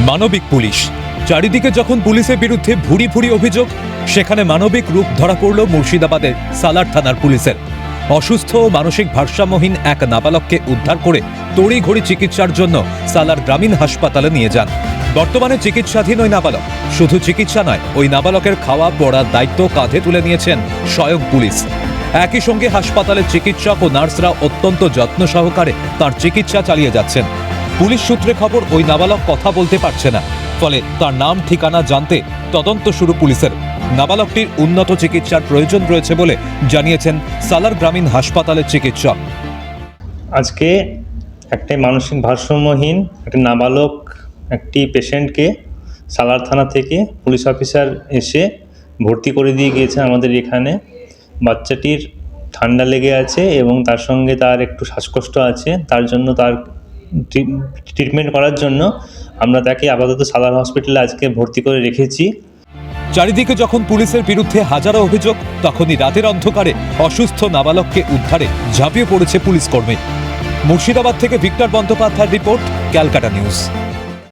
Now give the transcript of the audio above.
মানবিক পুলিশ। চারিদিকে যখন পুলিশের বিরুদ্ধে ভুরি ভুরি অভিযোগ, সেখানে মানবিক রূপ ধরা পড়ল মুর্শিদাবাদের সালার থানার পুলিশের। অসুস্থ ও মানসিক ভারসাম্যহীন এক নাবালককে উদ্ধার করে তড়িঘড়ি চিকিৎসার জন্য সালার গ্রামীণ হাসপাতালে নিয়ে যান। বর্তমানে চিকিৎসাধীন ওই নাবালক। শুধু চিকিৎসা নয়, ওই নাবালকের খাওয়া পড়ার দায়িত্ব কাঁধে তুলে নিয়েছেন স্বয়ং পুলিশ। একই সঙ্গে হাসপাতালের চিকিৎসক ও নার্সরা অত্যন্ত যত্ন সহকারে তার চিকিৎসা চালিয়ে যাচ্ছেন। পুলিশ সূত্রে খবর, ওই নাবালক কথা বলতে পারছে না, ফলে তার নাম ঠিকানা জানতে তদন্ত শুরু পুলিশের। নাবালকটির উন্নত চিকিৎসার প্রয়োজন রয়েছে বলে জানিয়েছেন সালার গ্রামীণ হাসপাতালের চিকিৎসক। আজকে একটা মানসিক ভারসাম্যহীন একটা নাবালক একটি পেশেন্টকে সালার থানা থেকে পুলিশ অফিসার এসে ভর্তি করে দিয়ে গিয়েছে আমাদের এখানে। বাচ্চাটির ঠান্ডা লেগে আছে এবং তার সঙ্গে তার একটু শ্বাসকষ্ট আছে। তার জন্য তার ট্রিটমেন্ট করার জন্য আমরা তাকে আপাতত সালার হসপিটালে আজকে ভর্তি করে রেখেছি। চারিদিকে যখন পুলিশের বিরুদ্ধে হাজারো অভিযোগ, তখনই রাতের অন্ধকারে অসুস্থ নাবালককে উদ্ধারে ঝাঁপিয়ে পড়েছে পুলিশ কর্মী। মুর্শিদাবাদ থেকে ভিক্টর বন্দ্যোপাধ্যায়ের রিপোর্ট, ক্যালকাটা নিউজ।